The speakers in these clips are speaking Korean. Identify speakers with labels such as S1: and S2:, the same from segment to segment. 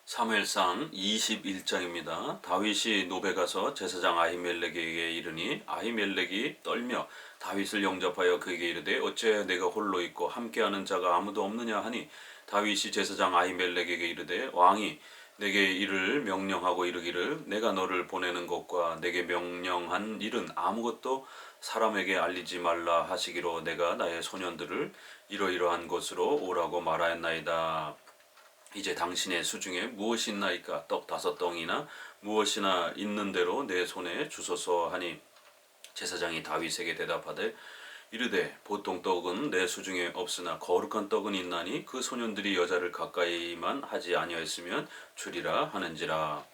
S1: 사무엘상 21장입니다. 다윗이 노베 가서 제사장 아히멜렉에게 이르니 아히멜렉이 떨며 다윗을 영접하여 그에게 이르되 어째 내가 홀로 있고 함께하는 자가 아무도 없느냐 하니 다윗이 제사장 아히멜렉에게 이르되 왕이 내게 이를 명령하고 이르기를 내가 너를 보내는 것과 내게 명령한 일은 아무것도 사람에게 알리지 말라 하시기로 내가 나의 소년들을 이러이러한 곳으로 오라고 말하였나이다. 이제 당신의 수중에 무엇이 있나이까? 떡 5덩이나 무엇이나 있는 대로 내 손에 주소서 하니 제사장이 다윗에게 대답하되 이르되 보통 떡은 내 수중에 없으나 거룩한 떡은 있나니 그 소년들이 여자를 가까이만 하지 아니하였으면 주리라 하는지라.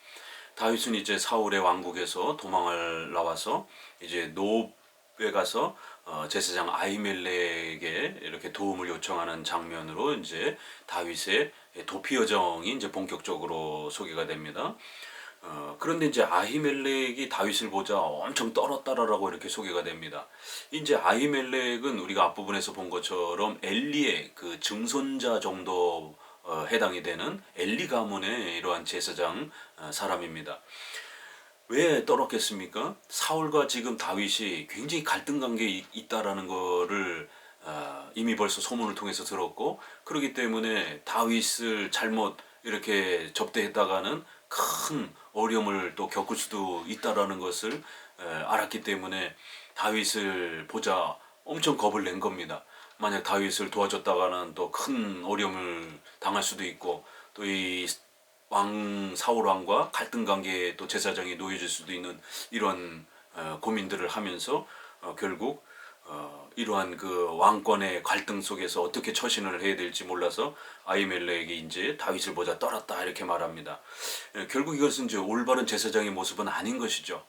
S1: 다윗은 이제 사울의 왕국에서 도망을 나와서 이제 노베 가서 제사장 아히멜렉에게 이렇게 도움을 요청하는 장면으로 이제 다윗의 도피 여정이 이제 본격적으로 소개가 됩니다. 그런데 이제 아히멜렉이 다윗을 보자 엄청 떨었다라고 이렇게 소개가 됩니다. 이제 아히멜렉은 우리가 앞부분에서 본 것처럼 엘리의 그 증손자 정도 해당이 되는 엘리 가문의 이러한 제사장 사람입니다. 왜 떨었겠습니까? 사울과 지금 다윗이 굉장히 갈등 관계에 있다라는 거를 이미 벌써 소문을 통해서 들었고, 그렇기 때문에 다윗을 잘못 이렇게 접대했다가는 큰 어려움을 또 겪을 수도 있다라는 것을 알았기 때문에 다윗을 보자 엄청 겁을 낸 겁니다. 만약 다윗을 도와줬다가는 또 큰 어려움을 당할 수도 있고, 또 이 사울 왕과 갈등 관계에 또 제사장이 놓여질 수도 있는 이런 고민들을 하면서 결국 이러한 그 왕권의 갈등 속에서 어떻게 처신을 해야 될지 몰라서 아히멜렉이 이제 다윗을 보자 떨었다 이렇게 말합니다. 결국 이것은 이제 올바른 제사장의 모습은 아닌 것이죠.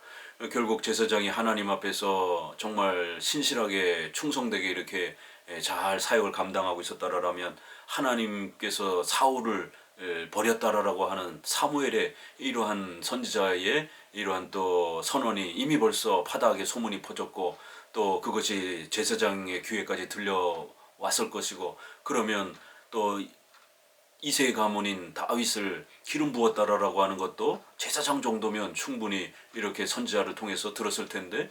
S1: 결국 제사장이 하나님 앞에서 정말 신실하게 충성되게 이렇게 잘 사역을 감당하고 있었다라면 하나님께서 사울을 버렸다라고 하는 사무엘의 이러한 선지자의 이러한 또 선언이 이미 벌써 파다하게 소문이 퍼졌고, 또 그것이 제사장의 귀에까지 들려왔을 것이고, 그러면 또 이세의 가문인 다윗을 기름 부었다라고 하는 것도 제사장 정도면 충분히 이렇게 선지자를 통해서 들었을 텐데,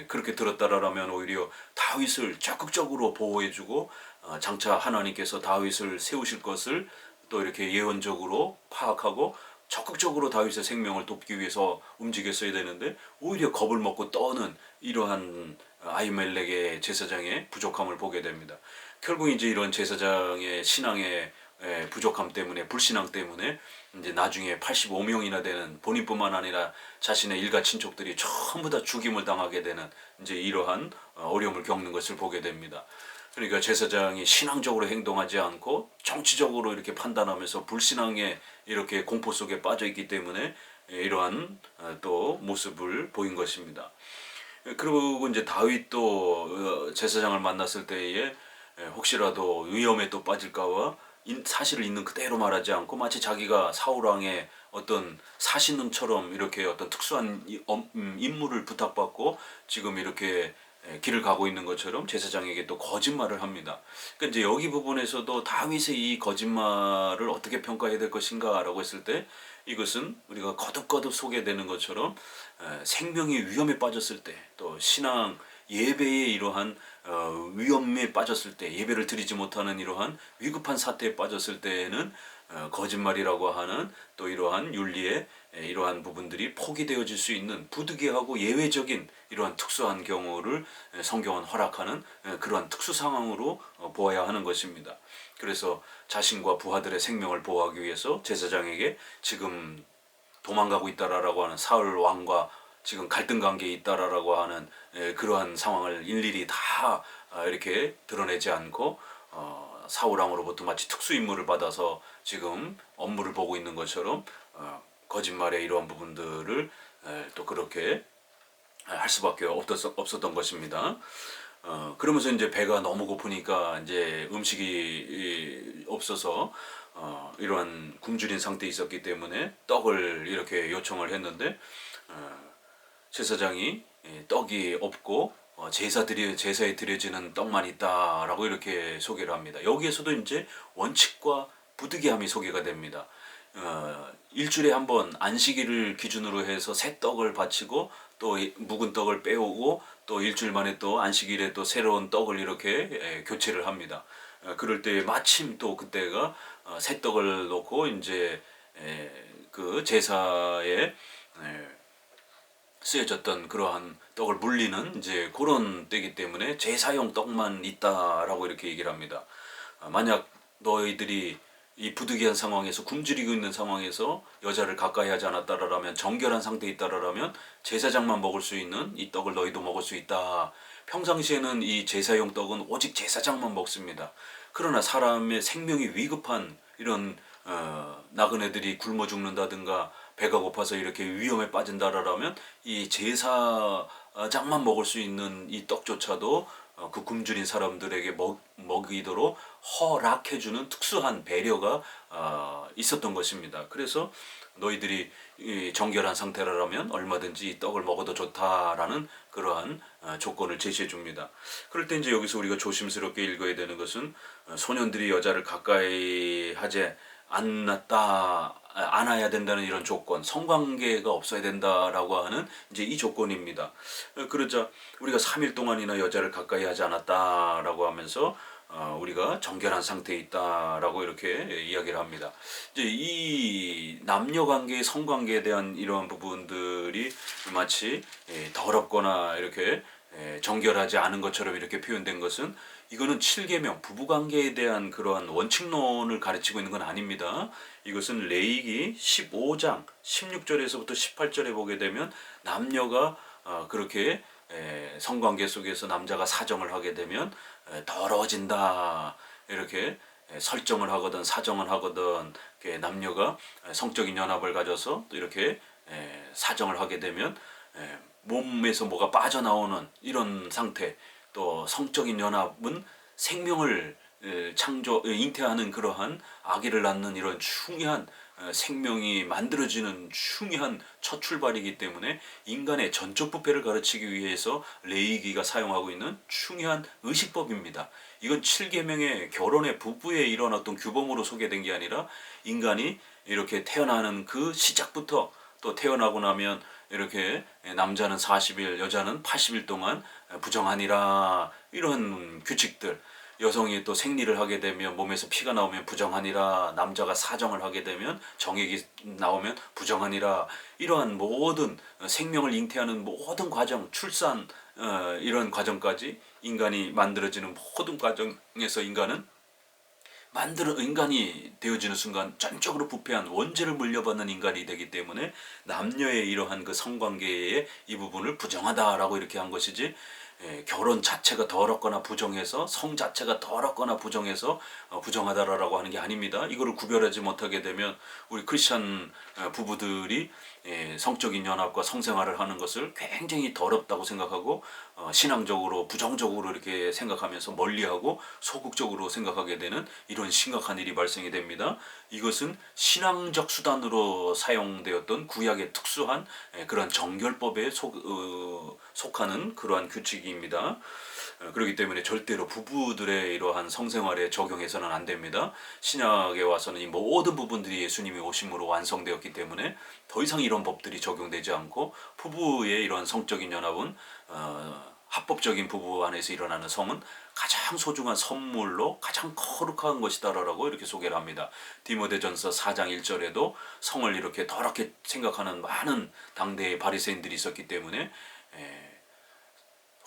S1: 그렇게 들었다라면 오히려 다윗을 적극적으로 보호해주고 장차 하나님께서 다윗을 세우실 것을 또 이렇게 예언적으로 파악하고 적극적으로 다윗의 생명을 돕기 위해서 움직였어야 되는데 오히려 겁을 먹고 떠는 이러한 아히멜렉의 제사장의 부족함을 보게 됩니다. 결국 이제 이런 제사장의 신앙의 부족함 때문에, 불신앙 때문에 이제 나중에 85명이나 되는 본인뿐만 아니라 자신의 일가 친족들이 전부 다 죽임을 당하게 되는 이제 이러한 어려움을 겪는 것을 보게 됩니다. 그러니까 제사장이 신앙적으로 행동하지 않고 정치적으로 이렇게 판단하면서 불신앙에 이렇게 공포 속에 빠져 있기 때문에 이러한 또 모습을 보인 것입니다. 그리고 이제 다윗도 제사장을 만났을 때에 혹시라도 위험에 또 빠질까봐 사실을 있는 그대로 말하지 않고 마치 자기가 사울왕의 어떤 사신능처럼 이렇게 어떤 특수한 임무를 부탁받고 지금 이렇게 길을 가고 있는 것처럼 제사장에게 또 거짓말을 합니다. 그러니까 이제 여기 부분에서도 다윗의 이 거짓말을 어떻게 평가해야 될 것인가라고 했을 때 이것은 우리가 거듭거듭 소개되는 것처럼 생명이 위험에 빠졌을 때, 또 신앙 예배의 이러한 위험에 빠졌을 때, 예배를 드리지 못하는 이러한 위급한 사태에 빠졌을 때에는 거짓말이라고 하는 또 이러한 윤리의 이러한 부분들이 포기되어질 수 있는 부득이하고 예외적인 이러한 특수한 경우를 성경은 허락하는 그러한 특수 상황으로 보아야 하는 것입니다. 그래서 자신과 부하들의 생명을 보호하기 위해서 제사장에게 지금 도망가고 있다라고 하는 사울 왕과 지금 갈등 관계에 있다라고 하는 그러한 상황을 일일이 다 이렇게 드러내지 않고 사울 왕으로부터 마치 특수 임무를 받아서 지금 업무를 보고 있는 것처럼 거짓말의 이러한 부분들을 또 그렇게 할 수밖에 없었던 것입니다. 그러면서 이제 배가 너무 고프니까 이제 음식이 없어서 이러한 굶주린 상태에 있었기 때문에 떡을 이렇게 요청을 했는데 제사장이 떡이 없고 제사에 드려지는 떡만 있다라고 이렇게 소개를 합니다. 여기에서도 이제 원칙과 부득이함이 소개가 됩니다. 일주일에 한 번 안식일을 기준으로 해서 새 떡을 바치고 또 묵은 떡을 빼오고 또 일주일 만에 또 안식일에 또 새로운 떡을 이렇게 교체를 합니다. 그럴 때 마침 또 그때가 새 떡을 놓고 이제 그 제사에 쓰여졌던 그러한 떡을 물리는 이제 그런 때이기 때문에 제사용 떡만 있다라고 이렇게 얘기를 합니다. 만약 너희들이 이 부득이한 상황에서 굶주리고 있는 상황에서 여자를 가까이 하지 않았다라면 정결한 상태에 있다라면 제사장만 먹을 수 있는 이 떡을 너희도 먹을 수 있다. 평상시에는 이 제사용 떡은 오직 제사장만 먹습니다. 그러나 사람의 생명이 위급한 이런 나그네들이 굶어 죽는다든가 배가 고파서 이렇게 위험에 빠진다라면 이 제사장만 먹을 수 있는 이 떡조차도 그 굶주린 사람들에게 먹이도록 허락해주는 특수한 배려가 있었던 것입니다. 그래서 너희들이 정결한 상태라면 얼마든지 이 떡을 먹어도 좋다라는 그러한 조건을 제시해 줍니다. 그럴 때 이제 여기서 우리가 조심스럽게 읽어야 되는 것은 소년들이 여자를 가까이 하지 않아야 된다는 이런 조건, 성관계가 없어야 된다라고 하는 이제 이 조건입니다. 그러자 우리가 3일 동안이나 여자를 가까이 하지 않았다라고 하면서 우리가 정결한 상태에 있다라고 이렇게 이야기를 합니다. 이제 이 남녀 관계, 성관계에 대한 이러한 부분들이 마치 더럽거나 이렇게 정결하지 않은 것처럼 이렇게 표현된 것은 이거는 7계명 부부관계에 대한 그러한 원칙론을 가르치고 있는 건 아닙니다. 이것은 레위기 15장 16절에서부터 18절에 보게 되면 남녀가 그렇게 성관계 속에서 남자가 사정을 하게 되면 더러워진다 이렇게 설정을 하거든 사정을 하거든 남녀가 성적인 연합을 가져서 또 이렇게 사정을 하게 되면 몸에서 뭐가 빠져나오는 이런 상태 또 성적인 연합은 생명을 잉태하는 그러한 아기를 낳는 이런 중요한 생명이 만들어지는 중요한 첫 출발이기 때문에 인간의 전적 부패를 가르치기 위해서 레위기가 사용하고 있는 중요한 의식법입니다. 이건 7계명의 결혼의 부부에 이런 어떤 규범으로 소개된 게 아니라 인간이 이렇게 태어나는 그 시작부터 또 태어나고 나면 이렇게 남자는 40일, 여자는 80일 동안 부정하니라 이런 규칙들 여성이 또 생리를 하게 되면 몸에서 피가 나오면 부정하니라 남자가 사정을 하게 되면 정액이 나오면 부정하니라 이러한 모든 생명을 잉태하는 모든 과정 출산 이런 과정까지 인간이 만들어지는 모든 과정에서 인간이 되어지는 순간 전적으로 부패한 원죄를 물려받는 인간이 되기 때문에 남녀의 이러한 그 성관계의 이 부분을 부정하다라고 이렇게 한 것이지 결혼 자체가 더럽거나 부정해서 성 자체가 더럽거나 부정해서 부정하다라고 하는 게 아닙니다. 이거를 구별하지 못하게 되면 우리 크리스천 부부들이 성적인 연합과 성생활을 하는 것을 굉장히 더럽다고 생각하고 신앙적으로 부정적으로 이렇게 생각하면서 멀리하고 소극적으로 생각하게 되는 이런 심각한 일이 발생이 됩니다. 이것은 신앙적 수단으로 사용되었던 구약의 특수한 그런 정결법에 속하는 그러한 규칙입니다. 그렇기 때문에 절대로 부부들의 이러한 성생활에 적용해서는 안 됩니다. 신약에 와서는 이 모든 부분들이 예수님이 오심으로 완성되었기 때문에 더 이상 이런 법들이 적용되지 않고 부부의 이런 성적인 연합은 합법적인 부부 안에서 일어나는 성은 가장 소중한 선물로 가장 거룩한 것이다라고 이렇게 소개를 합니다. 디모데전서 4장 1절에도 성을 이렇게 더럽게 생각하는 많은 당대의 바리새인들이 있었기 때문에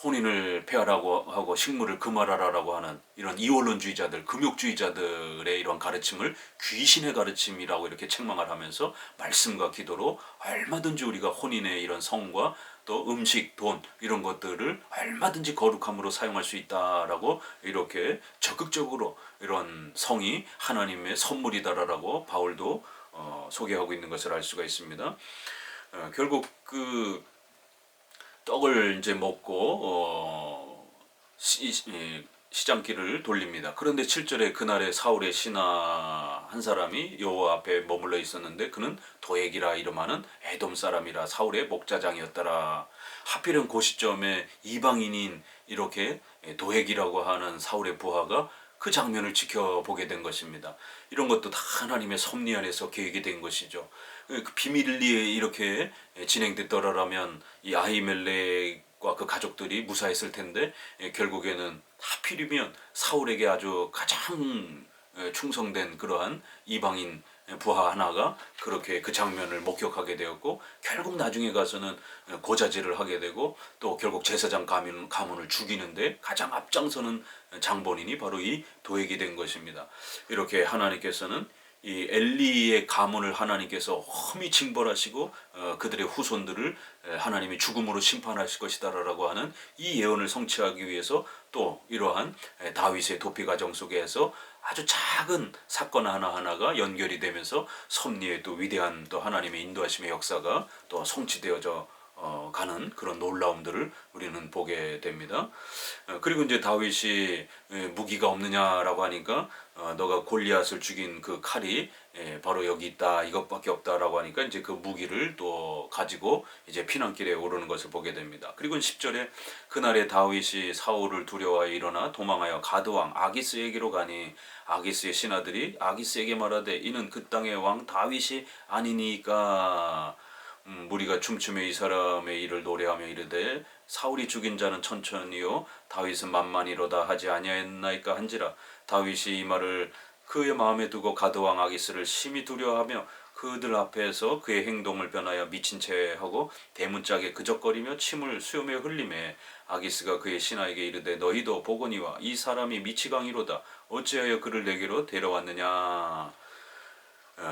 S1: 혼인을 폐하라고 하고 식물을 금하라라고 하는 이런 이원론주의자들, 금욕주의자들의 이런 가르침을 귀신의 가르침이라고 이렇게 책망을 하면서 말씀과 기도로 얼마든지 우리가 혼인의 이런 성과 또 음식, 돈 이런 것들을 얼마든지 거룩함으로 사용할 수 있다라고 이렇게 적극적으로 이런 성이 하나님의 선물이다라고 바울도 소개하고 있는 것을 알 수가 있습니다. 결국 그 떡을 이제 먹고 시장길을 돌립니다. 그런데 7절에 그날에 사울의 신하 한 사람이 여호와 앞에 머물러 있었는데 그는 도액이라 이름하는 에돔 사람이라 사울의 목자장이었더라. 하필은 그 시점에 이방인인 이렇게 도액이라고 하는 사울의 부하가 그 장면을 지켜보게 된 것입니다. 이런 것도 다 하나님의 섭리 안에서 계획이 된 것이죠. 그 비밀리에 이렇게 진행됐더라면 이 아히멜렉과 그 가족들이 무사했을 텐데, 결국에는 하필이면 사울에게 아주 가장 충성된 그러한 이방인 부하 하나가 그렇게 그 장면을 목격하게 되었고, 결국 나중에 가서는 고자질을 하게 되고, 또 결국 제사장 가문을 죽이는데 가장 앞장서는 장본인이 바로 이 도액이 된 것입니다. 이렇게 하나님께서는 이 엘리의 가문을 하나님께서 험히 징벌하시고 그들의 후손들을 하나님이 죽음으로 심판하실 것이다라고 하는 이 예언을 성취하기 위해서 또 이러한 다윗의 도피 과정 속에서 아주 작은 사건 하나하나가 연결이 되면서 섭리의 또 위대한 또 하나님의 인도하심의 역사가 또 성취되어져 가는 그런 놀라움들을 우리는 보게 됩니다. 그리고 이제 다윗이 무기가 없느냐라고 하니까 너가 골리앗을 죽인 그 칼이 바로 여기 있다, 이것밖에 없다라고 하니까 이제 그 무기를 또 가지고 이제 피난길에 오르는 것을 보게 됩니다. 그리고 10절에 그날에 다윗이 사울을 두려워하여 일어나 도망하여 가드왕 아기스에게로 가니 아기스의 신하들이 아기스에게 말하되 이는 그 땅의 왕 다윗이 아니니까. 무리가 춤추며 이 사람의 일을 노래하며 이르되 사울이 죽인 자는 천천히요 다윗은 만만이로다 하지 아니하였나이까 한지라. 다윗이 이 말을 그의 마음에 두고 가드왕 아기스를 심히 두려워하며 그들 앞에서 그의 행동을 변하여 미친 채 하고 대문짝에 그적거리며 침을 수염에 흘리매 아기스가 그의 신하에게 이르되 너희도 보거니와 이 사람이 미치광이로다 어찌하여 그를 내게로 데려왔느냐.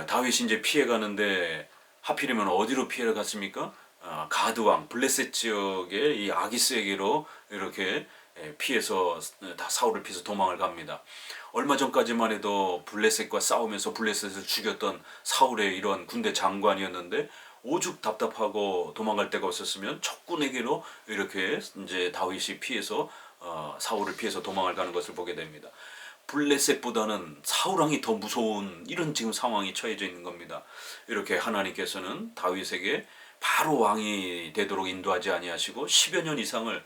S1: 다윗이 이제 피해가는데 하필이면 어디로 피해를 갔습니까? 가드왕 블레셋 지역의 이 아기스에게로 이렇게 피해서 다 사울을 피해서 도망을 갑니다. 얼마 전까지만 해도 블레셋과 싸우면서 블레셋을 죽였던 사울의 이런 군대 장관이었는데 오죽 답답하고 도망갈 데가 없었으면 적군에게로 이렇게 이제 다윗이 피해서 사울을 피해서 도망을 가는 것을 보게 됩니다. 블레셋보다는 사울왕이 더 무서운 이런 지금 상황이 처해져 있는 겁니다. 이렇게 하나님께서는 다윗에게 바로 왕이 되도록 인도하지 아니하시고 10여 년 이상을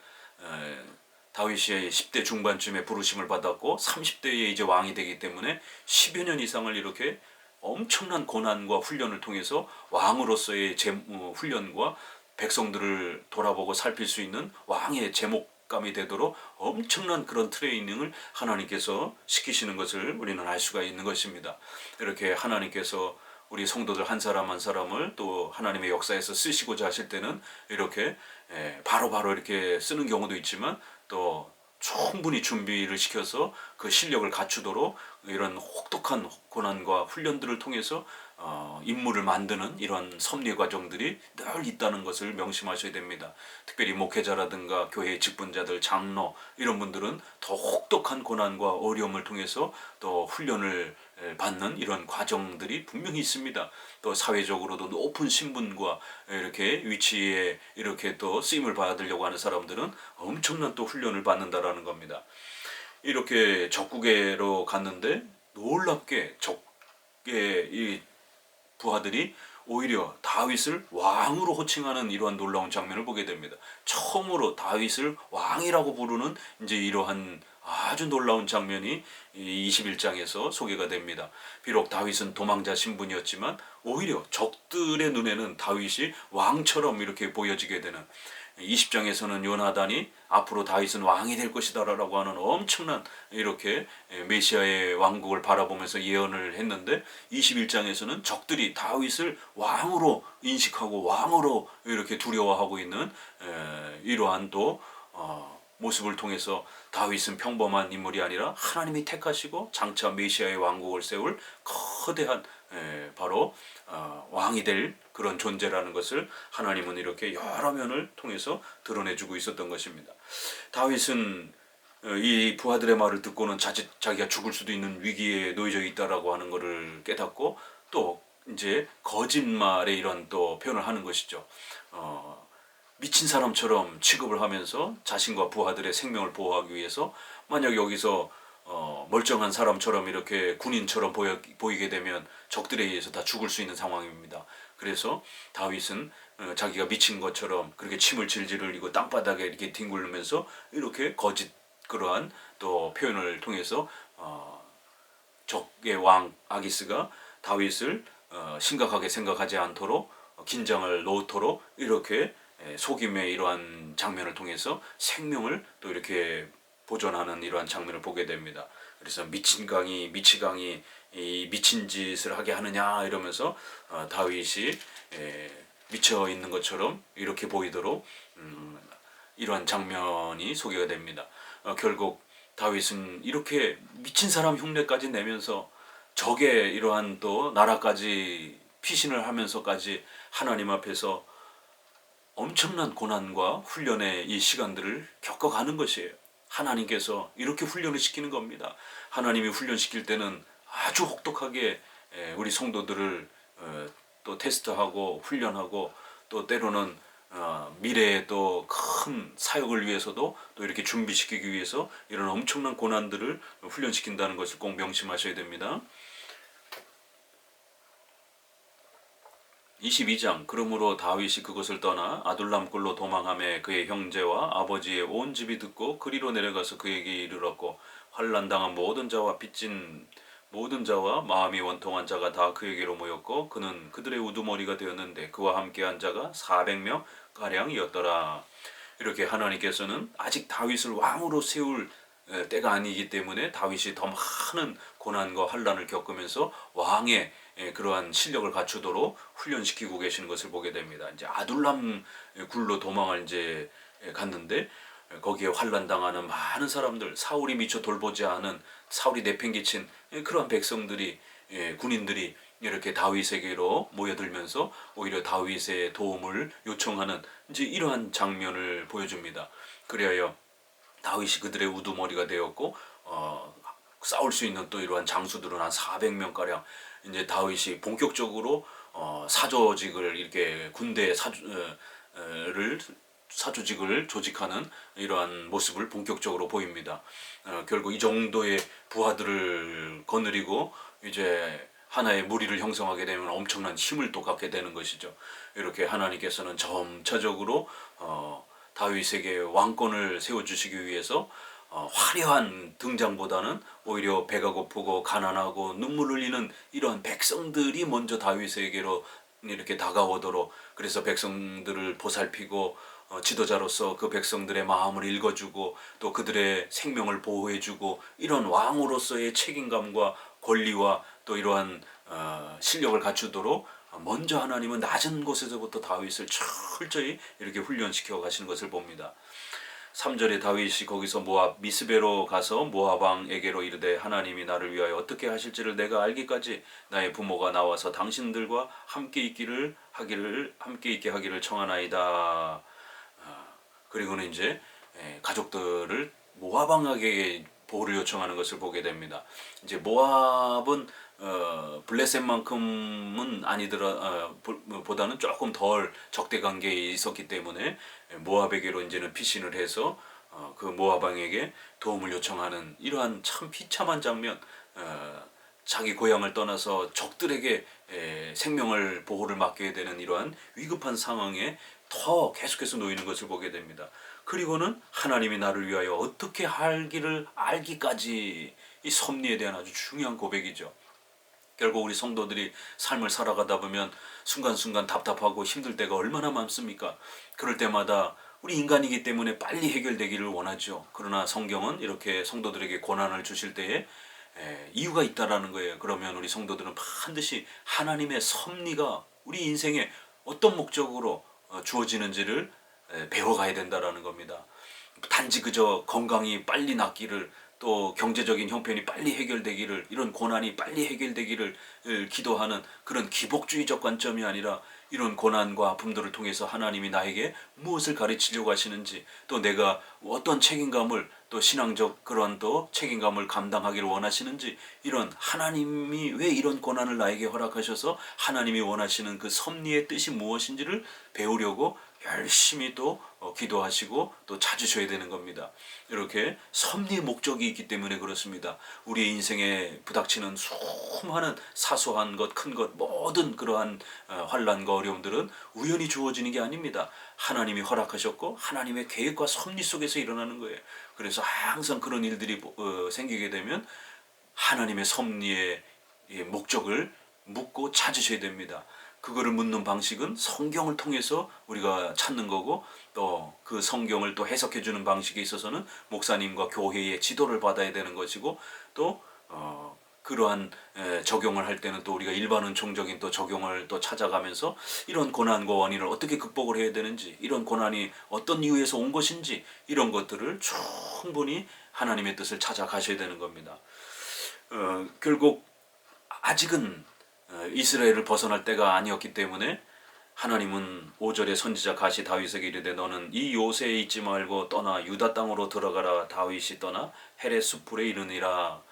S1: 다윗이 10대 중반쯤에 부르심을 받았고 30대에 이제 왕이 되기 때문에 10여 년 이상을 이렇게 엄청난 고난과 훈련을 통해서 왕으로서의 훈련과 백성들을 돌아보고 살필 수 있는 왕의 제목감이 되도록 엄청난 그런 트레이닝을 하나님께서 시키시는 것을 우리는 알 수가 있는 것입니다. 이렇게 하나님께서 우리 성도들 한 사람 한 사람을 또 하나님의 역사에서 쓰시고자 하실 때는 이렇게 바로바로 이렇게 쓰는 경우도 있지만 또 충분히 준비를 시켜서 그 실력을 갖추도록 이런 혹독한 고난과 훈련들을 통해서 인물을 만드는 이런 섭리 과정들이 늘 있다는 것을 명심하셔야 됩니다. 특별히 목회자라든가 교회의 직분자들, 장로 이런 분들은 더 혹독한 고난과 어려움을 통해서 또 훈련을 받는 이런 과정들이 분명히 있습니다. 또 사회적으로도 높은 신분과 이렇게 위치에 이렇게 또 쓰임을 받으려고 하는 사람들은 엄청난 또 훈련을 받는다라는 겁니다. 이렇게 적국에로 갔는데 놀랍게 적의 이 부하들이 오히려 다윗을 왕으로 호칭하는 이러한 놀라운 장면을 보게 됩니다. 처음으로 다윗을 왕이라고 부르는 이제 이러한 아주 놀라운 장면이 21장에서 소개가 됩니다. 비록 다윗은 도망자 신분이었지만 오히려 적들의 눈에는 다윗이 왕처럼 이렇게 보여지게 되는, 20장에서는 요나단이 앞으로 다윗은 왕이 될 것이다 라고 하는 엄청난 이렇게 메시아의 왕국을 바라보면서 예언을 했는데 21장에서는 적들이 다윗을 왕으로 인식하고 왕으로 이렇게 두려워하고 있는 이러한 또 모습을 통해서 다윗은 평범한 인물이 아니라 하나님이 택하시고 장차 메시아의 왕국을 세울 거대한 바로 왕이 될 그런 존재라는 것을 하나님은 이렇게 여러 면을 통해서 드러내주고 있었던 것입니다. 다윗은 이 부하들의 말을 듣고는 자기가 죽을 수도 있는 위기에 놓여져 있다라고 하는 것을 깨닫고 또 이제 거짓말의 이런 또 표현을 하는 것이죠. 미친 사람처럼 취급을 하면서 자신과 부하들의 생명을 보호하기 위해서 만약 여기서 멀쩡한 사람처럼 이렇게 군인처럼 보이게 되면 적들에 의해서 다 죽을 수 있는 상황입니다. 그래서 다윗은 자기가 미친 것처럼 그렇게 침을 질질 흘리고 땅바닥에 이렇게 뒹굴면서 이렇게 거짓 그러한 또 표현을 통해서 적의 왕 아기스가 다윗을 심각하게 생각하지 않도록 긴장을 놓도록 이렇게 속임의 이러한 장면을 통해서 생명을 또 이렇게 보존하는 이러한 장면을 보게 됩니다. 그래서 미치광이 이 미친 짓을 하게 하느냐 이러면서 다윗이 미쳐 있는 것처럼 이렇게 보이도록 이러한 장면이 소개가 됩니다. 결국 다윗은 이렇게 미친 사람 흉내까지 내면서 적의 이러한 또 나라까지 피신을 하면서까지 하나님 앞에서 엄청난 고난과 훈련의 이 시간들을 겪어가는 것이에요. 하나님께서 이렇게 훈련을 시키는 겁니다. 하나님이 훈련시킬 때는 아주 혹독하게 우리 성도들을 또 테스트하고 훈련하고 또 때로는 미래에 또 큰 사역을 위해서도 또 이렇게 준비시키기 위해서 이런 엄청난 고난들을 훈련시킨다는 것을 꼭 명심하셔야 됩니다. 22장 그러므로 다윗이 그곳을 떠나 아둘람 굴로 도망하며 그의 형제와 아버지의 온 집이 듣고 그리로 내려가서 그에게 이르렀고 환난당한 모든 자와 빚진 모든 자와 마음이 원통한 자가 다 그에게로 모였고 그는 그들의 우두머리가 되었는데 그와 함께한 자가 400명 가량이었더라. 이렇게 하나님께서는 아직 다윗을 왕으로 세울 때가 아니기 때문에 다윗이 더 많은 고난과 환난을 겪으면서 왕의 그러한 실력을 갖추도록 훈련시키고 계시는 것을 보게 됩니다. 이제 아둘람 굴로 도망을 이제 갔는데 거기에 환난 당하는 많은 사람들, 사울이 미처 돌보지 않은 사울이 내팽개친 그러한 백성들이 군인들이 이렇게 다윗에게로 모여들면서 오히려 다윗의 도움을 요청하는 이제 이러한 장면을 보여줍니다. 그리하여 다윗이 그들의 우두머리가 되었고 싸울 수 있는 또 이러한 장수들은 한 400명 가량 이제 다윗이 본격적으로 사조직을 이렇게 군대 사조직을 조직하는 이러한 모습을 본격적으로 보입니다. 결국 이 정도의 부하들을 거느리고 이제 하나의 무리를 형성하게 되면 엄청난 힘을 또 갖게 되는 것이죠. 이렇게 하나님께서는 점차적으로 다윗에게 왕권을 세워주시기 위해서 화려한 등장보다는 오히려 배가 고프고 가난하고 눈물 흘리는 이러한 백성들이 먼저 다윗에게로 이렇게 다가오도록 그래서 백성들을 보살피고 지도자로서 그 백성들의 마음을 읽어주고 또 그들의 생명을 보호해주고 이런 왕으로서의 책임감과 권리와 또 이러한 실력을 갖추도록 먼저 하나님은 낮은 곳에서부터 다윗을 철저히 이렇게 훈련시켜 가시는 것을 봅니다. 3절에 다윗이 거기서 모압 미스베로 가서 모압 왕에게로 이르되 하나님이 나를 위하여 어떻게 하실지를 내가 알기까지 나의 부모가 나와서 당신들과 함께 있게 하기를 청하나이다. 그리고는 이제 가족들을 모압 왕에게 보호를 요청하는 것을 보게 됩니다. 이제 모압은 블레셋만큼은 아니더라 보다는 조금 덜 적대 관계에 있었기 때문에 모압에게로 이제는 피신을 해서 그 모압 왕에게 도움을 요청하는 이러한 참 비참한 장면. 자기 고향을 떠나서 적들에게 생명을 보호를 맡겨야 되는 이러한 위급한 상황에 더 계속해서 놓이는 것을 보게 됩니다. 그리고는 하나님이 나를 위하여 어떻게 할기를 알기까지 이 섭리에 대한 아주 중요한 고백이죠. 결국 우리 성도들이 삶을 살아가다 보면 순간순간 답답하고 힘들 때가 얼마나 많습니까? 그럴 때마다 우리 인간이기 때문에 빨리 해결되기를 원하죠. 그러나 성경은 이렇게 성도들에게 고난을 주실 때에 이유가 있다라는 거예요. 그러면 우리 성도들은 반드시 하나님의 섭리가 우리 인생에 어떤 목적으로 주어지는지를 배워가야 된다라는 겁니다. 단지 그저 건강이 빨리 낫기를 또 경제적인 형편이 빨리 해결되기를 이런 고난이 빨리 해결되기를 기도하는 그런 기복주의적 관점이 아니라 이런 고난과 아픔들을 통해서 하나님이 나에게 무엇을 가르치려고 하시는지 또 내가 어떤 책임감을 또 신앙적 그런 또 책임감을 감당하기를 원하시는지 이런 하나님이 왜 이런 고난을 나에게 허락하셔서 하나님이 원하시는 그 섭리의 뜻이 무엇인지를 배우려고 열심히 또 기도하시고 또 찾으셔야 되는 겁니다. 이렇게 섭리의 목적이 있기 때문에 그렇습니다. 우리의 인생에 부닥치는 수많은 사소한 것, 큰 것, 모든 그러한 환난과 어려움들은 우연히 주어지는 게 아닙니다. 하나님이 허락하셨고 하나님의 계획과 섭리 속에서 일어나는 거예요. 그래서 항상 그런 일들이 생기게 되면 하나님의 섭리의 목적을 묻고 찾으셔야 됩니다. 그거를 묻는 방식은 성경을 통해서 우리가 찾는 거고, 또 그 성경을 또 해석해 주는 방식에 있어서는 목사님과 교회의 지도를 받아야 되는 것이고, 또 그러한 적용을 할 때는 또 우리가 일반 은총적인 또 적용을 또 찾아가면서 이런 고난과 원인을 어떻게 극복을 해야 되는지, 이런 고난이 어떤 이유에서 온 것인지, 이런 것들을 충분히 하나님의 뜻을 찾아가셔야 되는 겁니다. 결국 아직은 이스라엘을 벗어날 때가 아니었기 때문에 하나님은 5절에 선지자 가시 다윗에게 이르되 너는 이 요새에 있지 말고 떠나 유다 땅으로 들어가라. 다윗이 떠나 헤레 숲풀에 이르니라.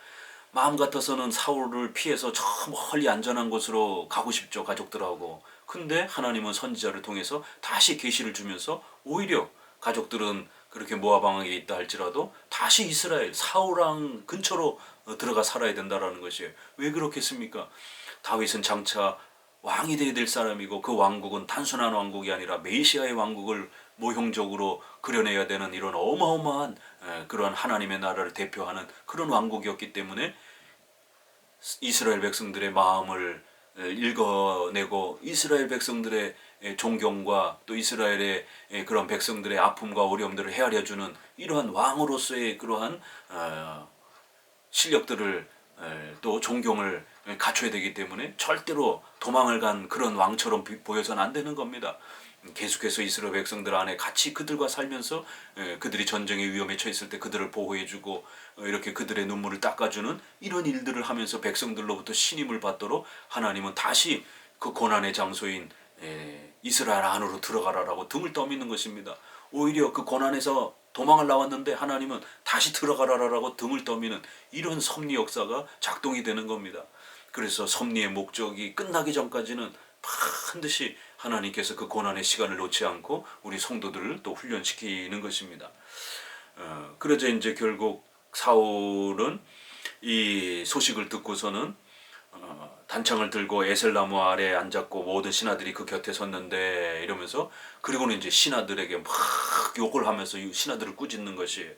S1: 마음 같아서는 사울을 피해서 저 멀리 안전한 곳으로 가고 싶죠, 가족들하고. 근데 하나님은 선지자를 통해서 다시 계시를 주면서 오히려 가족들은 그렇게 모압 방황에 있다 할지라도 다시 이스라엘 사울왕 근처로 들어가 살아야 된다라는 것이에요. 왜 그렇겠습니까? 다윗은 장차 왕이 되어야 될 사람이고, 그 왕국은 단순한 왕국이 아니라 메시아의 왕국을 모형적으로 그려내야 되는 이런 어마어마한 그러한 하나님의 나라를 대표하는 그런 왕국이었기 때문에 이스라엘 백성들의 마음을 읽어내고, 이스라엘 백성들의 존경과 또 이스라엘의 그런 백성들의 아픔과 어려움들을 헤아려주는 이러한 왕으로서의 그러한 실력들을 또 존경을 갖춰야 되기 때문에 절대로 도망을 간 그런 왕처럼 보여서는 안 되는 겁니다. 계속해서 이스라엘 백성들 안에 같이 그들과 살면서 그들이 전쟁의 위험에 처했을 때 그들을 보호해주고, 이렇게 그들의 눈물을 닦아주는 이런 일들을 하면서 백성들로부터 신임을 받도록 하나님은 다시 그 고난의 장소인 이스라엘 안으로 들어가라라고 등을 떠미는 것입니다. 오히려 그 고난에서 도망을 나왔는데 하나님은 다시 들어가라라고 등을 떠미는 이런 섭리 역사가 작동이 되는 겁니다. 그래서 섭리의 목적이 끝나기 전까지는 반드시 하나님께서 그 고난의 시간을 놓지 않고 우리 성도들을 또 훈련시키는 것입니다. 그러자 이제 결국 사울은 이 소식을 듣고서는 단창을 들고 에셀나무 아래에 앉았고 모든 신하들이 그 곁에 섰는데, 이러면서 그리고는 이제 신하들에게 막 욕을 하면서 신하들을 꾸짖는 것이,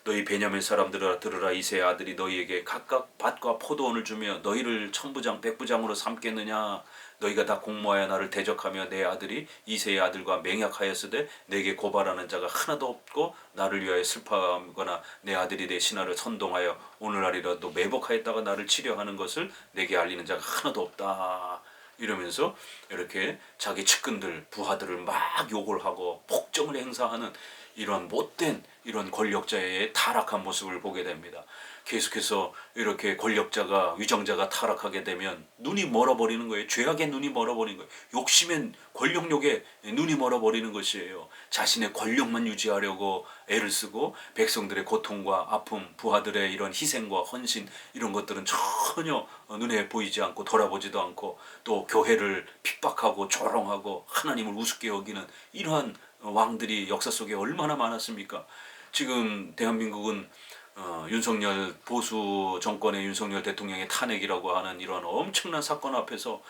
S1: 너희 베냐민 사람들아 들으라. 이새의 아들이 너희에게 각각 밭과 포도원을 주며 너희를 천부장 백부장으로 삼겠느냐. 너희가 다 공모하여 나를 대적하며 내 아들이 이새의 아들과 맹약하였으되 내게 고발하는 자가 하나도 없고 나를 위하여 슬퍼하거나 내 아들이 내 신하를 선동하여 오늘날이라도 매복하였다가 나를 치려하는 것을 내게 알리는 자가 하나도 없다. 이러면서 이렇게 자기 측근들 부하들을 막 욕을 하고 폭정을 행사하는 이런 못된 이런 권력자의 타락한 모습을 보게 됩니다. 계속해서 이렇게 권력자가 위정자가 타락하게 되면 눈이 멀어버리는 거예요. 죄악의 눈이 멀어버리는 거예요. 욕심엔 권력욕에 눈이 멀어버리는 것이에요. 자신의 권력만 유지하려고 애를 쓰고 백성들의 고통과 아픔, 부하들의 이런 희생과 헌신, 이런 것들은 전혀 눈에 보이지 않고 돌아보지도 않고, 또 교회를 핍박하고 조롱하고 하나님을 우습게 여기는 이러한 왕들이 역사 속에 얼마나 많았습니까? 지금 대한민국은 윤석열 보수 정권의 윤석열 대통령의 탄핵이라고 하는 이러한 엄청난 사건 앞에서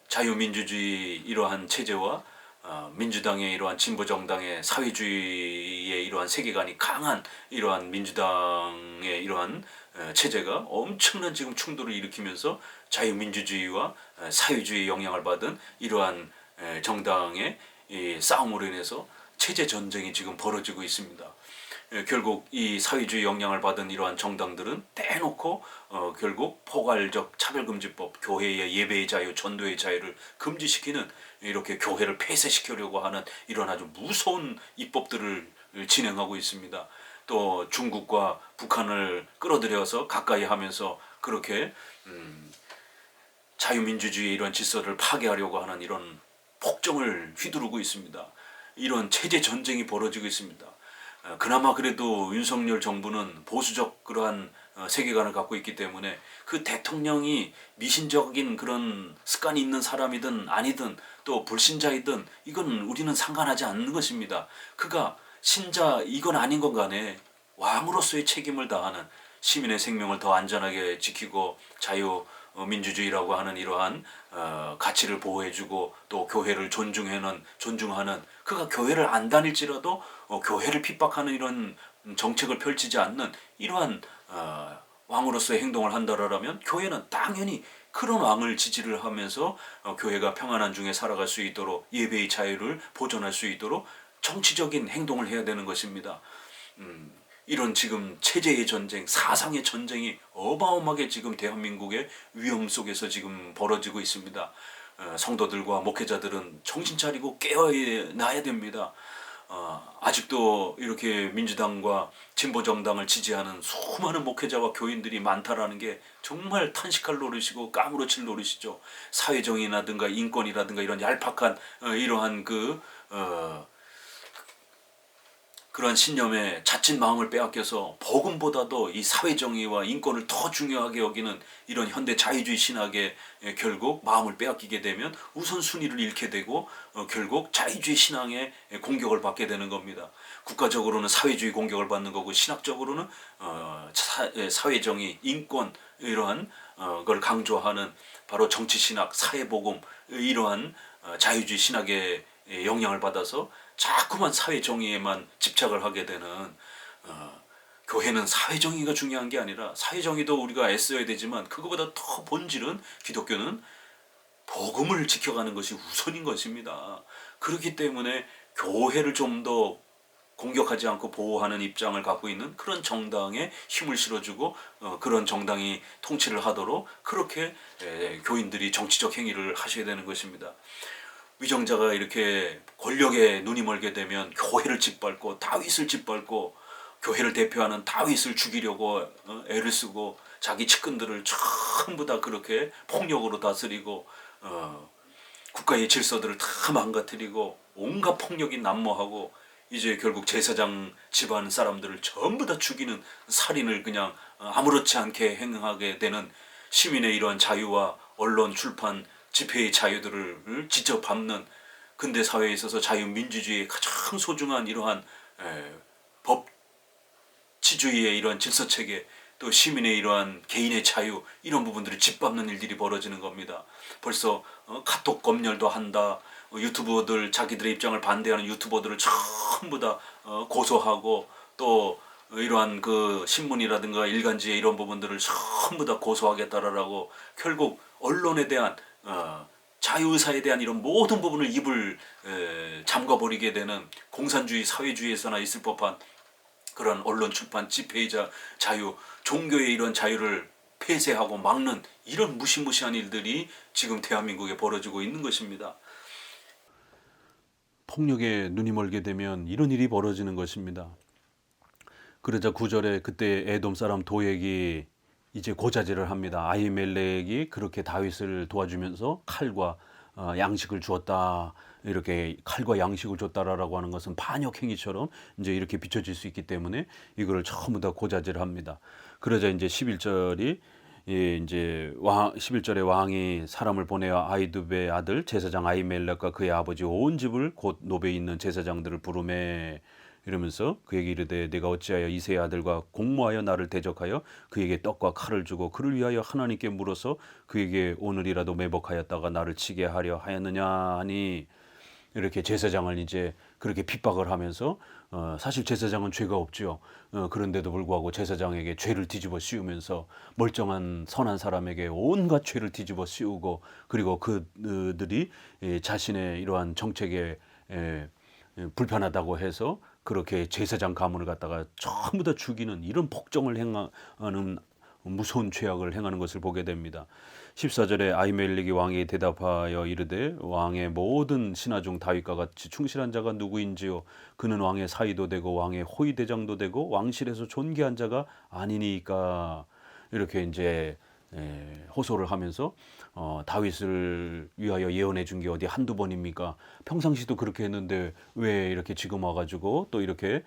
S1: 자유민주주의 이러한 체제와 민주당의 이러한 진보정당의 사회주의의 이러한 세계관이 강한 이러한 민주당의 이러한 체제가 엄청난 지금 충돌을 일으키면서 자유민주주의와 사회주의의 영향을 받은 이러한 정당의 이 싸움으로 인해서 체제 전쟁이 지금 벌어지고 있습니다. 결국 이 사회주의 영향을 받은 이러한 정당들은 대놓고 결국 포괄적 차별금지법, 교회의 예배의 자유, 전도의 자유를 금지시키는, 이렇게 교회를 폐쇄시키려고 하는 이런 아주 무서운 입법들을 진행하고 있습니다. 또 중국과 북한을 끌어들여서 가까이 하면서 그렇게 자유민주주의의 이런 질서를 파괴하려고 하는 이런 폭정을 휘두르고 있습니다. 이런 체제 전쟁이 벌어지고 있습니다. 그나마 그래도 윤석열 정부는 보수적 그러한 세계관을 갖고 있기 때문에 그 대통령이 미신적인 그런 습관이 있는 사람이든 아니든 또 불신자이든 이건 우리는 상관하지 않는 것입니다. 그가 신자 이건 아닌 것 간에 왕으로서의 책임을 다하는, 시민의 생명을 더 안전하게 지키고 자유민주주의라고 하는 이러한 가치를 보호해주고 또 교회를 존중하는, 그가 교회를 안 다닐지라도 교회를 핍박하는 이런 정책을 펼치지 않는 이러한 왕으로서의 행동을 한다라면 교회는 당연히 그런 왕을 지지를 하면서 교회가 평안한 중에 살아갈 수 있도록 예배의 자유를 보존할 수 있도록 정치적인 행동을 해야 되는 것입니다. 이런 지금 체제의 전쟁, 사상의 전쟁이 어마어마하게 지금 대한민국의 위험 속에서 지금 벌어지고 있습니다. 성도들과 목회자들은 정신 차리고 깨어나야 됩니다. 아직도 이렇게 민주당과 진보정당을 지지하는 수많은 목회자와 교인들이 많다라는 게 정말 탄식할 노릇이고 까무러칠 노릇이죠. 사회정의라든가 인권이라든가 이런 얄팍한 이러한 그러한 신념에 자칫 마음을 빼앗겨서 복음보다도 이 사회정의와 인권을 더 중요하게 여기는 이런 현대 자유주의 신학에 결국 마음을 빼앗기게 되면 우선순위를 잃게 되고 결국 자유주의 신앙에 공격을 받게 되는 겁니다. 국가적으로는 사회주의 공격을 받는 거고 신학적으로는 사회정의, 인권 이러한 걸 강조하는 바로 정치신학, 사회복음 이러한 자유주의 신학의 영향을 받아서 자꾸만 사회정의에만 집착을 하게 되는 교회는 사회정의가 중요한 게 아니라 사회정의도 우리가 애써야 되지만 그거보다 더 본질은 기독교는 복음을 지켜가는 것이 우선인 것입니다. 그렇기 때문에 교회를 좀 더 공격하지 않고 보호하는 입장을 갖고 있는 그런 정당에 힘을 실어주고 그런 정당이 통치를 하도록 그렇게 교인들이 정치적 행위를 하셔야 되는 것입니다. 위정자가 이렇게 권력에 눈이 멀게 되면 교회를 짓밟고 다윗을 짓밟고 교회를 대표하는 다윗을 죽이려고 애를 쓰고 자기 측근들을 전부 다 그렇게 폭력으로 다스리고 국가의 질서들을 다 망가뜨리고 온갖 폭력이 난무하고 이제 결국 제사장 집안 사람들을 전부 다 죽이는 살인을 그냥 아무렇지 않게 행하게 되는 시민의 이러한 자유와 언론, 출판, 집회의 자유들을 직접 밟는 근대 사회에 있어서 자유민주주의의 가장 소중한 이러한 법치주의의 이러한 질서체계 또 시민의 이러한 개인의 자유 이런 부분들을 짓밟는 일들이 벌어지는 겁니다. 벌써 카톡 검열도 한다. 유튜버들 자기들의 입장을 반대하는 유튜버들을 전부 다 고소하고 또 이러한 그 신문이라든가 일간지의 이런 부분들을 전부 다 고소하겠다라고 결국 언론에 대한 자유의사에 대한 이런 모든 부분을 입을 잠가버리게 되는 공산주의 사회주의에서나 있을 법한 그런 언론 출판 집회의 자유 종교의 이런 자유를 폐쇄하고 막는 이런 무시무시한 일들이 지금 대한민국에 벌어지고 있는 것입니다. 폭력에 눈이 멀게 되면 이런 일이 벌어지는 것입니다. 그러자 9절에 그때 에돔 사람 도액이 이제 고자질을 합니다. 아히멜렉이 그렇게 다윗을 도와주면서 칼과 양식을 주었다. 이렇게 칼과 양식을 줬다라고 하는 것은 반역 행위처럼 이제 이렇게 비춰질 수 있기 때문에 이거를 전부 다 고자질을 합니다. 그러자 이제 11절이 이제 11절에 왕이 사람을 보내어 아히두베의 아들 제사장 아히멜렉과 그의 아버지 온 집을 곧 노베에 있는 제사장들을 부르매 이러면서 그에게 이르되 내가 어찌하여 이새의 아들과 공모하여 나를 대적하여 그에게 떡과 칼을 주고 그를 위하여 하나님께 물어서 그에게 오늘이라도 매복하였다가 나를 치게 하려 하였느냐 하니 이렇게 제사장을 이제 그렇게 핍박을 하면서 사실 제사장은 죄가 없죠. 그런데도 불구하고 제사장에게 죄를 뒤집어 씌우면서 멀쩡한 선한 사람에게 온갖 죄를 뒤집어 씌우고 그리고 그들이 자신의 이러한 정책에 불편하다고 해서 그렇게 제사장 가문을 갖다가 전부 다 죽이는 이런 폭정을 행하는 무서운 죄악을 행하는 것을 보게 됩니다. 14절에 아히멜렉이 왕에게 대답하여 이르되 왕의 모든 신하 중 다윗과 같이 충실한 자가 누구인지요 그는 왕의 사위도 되고 왕의 호위대장도 되고 왕실에서 존귀한 자가 아니니까 이렇게 이제 호소를 하면서 다윗을 위하여 예언해 준 게 어디 한두 번입니까? 평상시도 그렇게 했는데 왜 이렇게 지금 와가지고 또 이렇게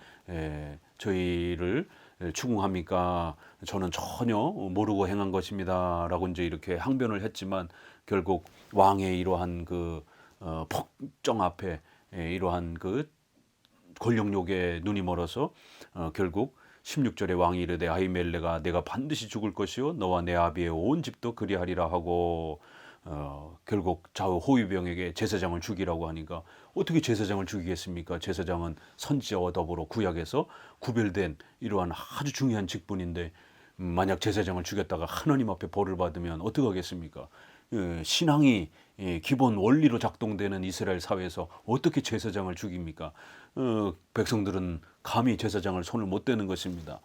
S1: 저희를 추궁합니까? 저는 전혀 모르고 행한 것입니다. 라고 이제 이렇게 항변을 했지만 결국 왕의 이러한 그 폭정 앞에 이러한 그 권력욕에 눈이 멀어서 결국 16절에 왕이 이르되 아히멜렉아 내가 반드시 죽을 것이요 너와 내 아비의 온 집도 그리하리라 하고 결국 좌우 호위병에게 제사장을 죽이라고 하니까 어떻게 제사장을 죽이겠습니까? 제사장은 선지자와 더불어 구약에서 구별된 이러한 아주 중요한 직분인데
S2: 만약 제사장을 죽였다가 하나님 앞에 벌을 받으면 어떻게 하겠습니까? 신앙이 기본 원리로 작동되는 이스라엘 사회에서 어떻게 제사장을 죽입니까? 백성들은 감히 제사장을 손을 못 대는 것입니다.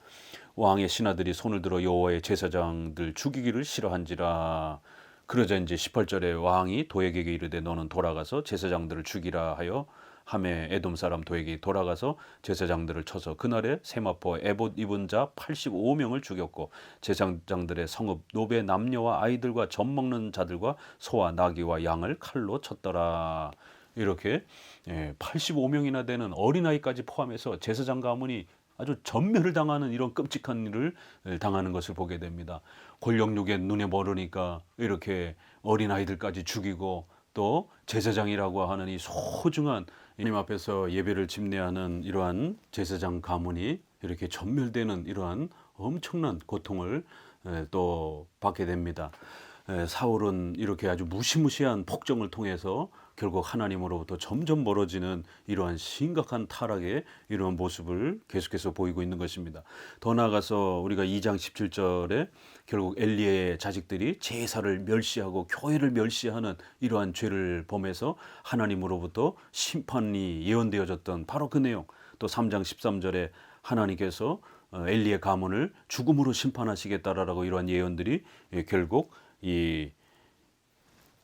S2: 왕의 신하들이 손을 들어 여호와의 제사장들 죽이기를 싫어한지라. 그러자 이제 18절에 왕이 도액에게 이르되 너는 돌아가서 제사장들을 죽이라 하여 함에 에돔 사람 도액이 돌아가서 제사장들을 쳐서 그날에 세마포 에봇 입은 자 85명을 죽였고 제사장들의 성읍 노베 남녀와 아이들과 젖 먹는 자들과 소와 나귀와 양을 칼로 쳤더라. 이렇게 85명이나 되는 어린아이까지 포함해서 제사장 가문이 아주 전멸을 당하는 이런 끔찍한 일을 당하는 것을 보게 됩니다. 권력욕에 눈에 멀으니까 이렇게 어린아이들까지 죽이고 또 제사장이라고 하는 이 소중한 하나님 앞에서 예배를 집례하는 이러한 제사장 가문이 이렇게 전멸되는 이러한 엄청난 고통을 또 받게 됩니다. 사울은 이렇게 아주 무시무시한 폭정을 통해서 결국 하나님으로부터 점점 멀어지는 이러한 심각한 타락의 이러한 모습을 계속해서 보이고 있는 것입니다. 더 나아가서 우리가 2장 17절에 결국 엘리의 자식들이 제사를 멸시하고 교회를 멸시하는 이러한 죄를 범해서 하나님으로부터 심판이 예언되어졌던 바로 그 내용, 또 3장 13절에 하나님께서 엘리의 가문을 죽음으로 심판하시겠다라고 이러한 예언들이 결국 이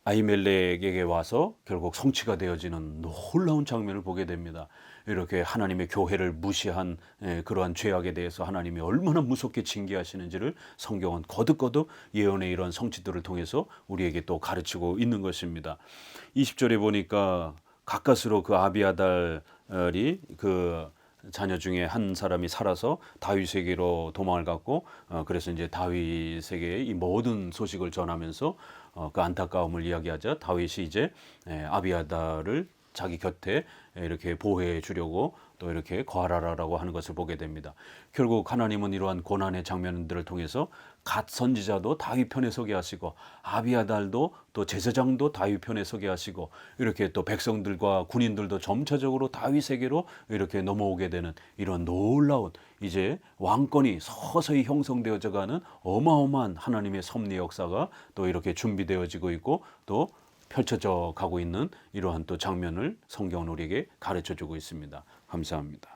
S2: 아히멜렉에게 와서 결국 성취가 되어지는 놀라운 장면을 보게 됩니다. 이렇게 하나님의 교회를 무시한 그러한 죄악에 대해서 하나님이 얼마나 무섭게 징계하시는지를 성경은 거듭거듭 예언의 이런 성취들을 통해서 우리에게 또 가르치고 있는 것입니다. 20절에 보니까 가까스로 그 아비아달이 그 자녀 중에 한 사람이 살아서 다윗에게로 도망을 갔고 그래서 이제 다윗에게 이 모든 소식을 전하면서 그 안타까움을 이야기하자 다윗이 이제 아비아달을 자기 곁에 이렇게 보호해 주려고 또 이렇게 거하라라고 하는 것을 보게 됩니다. 결국 하나님은 이러한 고난의 장면들을 통해서 갓 선지자도 다윗 편에 서게 하시고 아비아달도 또 제사장도 다윗 편에 서게 하시고 이렇게 또 백성들과 군인들도 점차적으로 다윗에게로 이렇게 넘어오게 되는 이런 놀라운 이제 왕권이 서서히 형성되어져 가는 어마어마한 하나님의 섭리 역사가 또 이렇게 준비되어지고 있고 또 펼쳐져 가고 있는 이러한 또 장면을 성경은 우리에게 가르쳐 주고 있습니다. 감사합니다.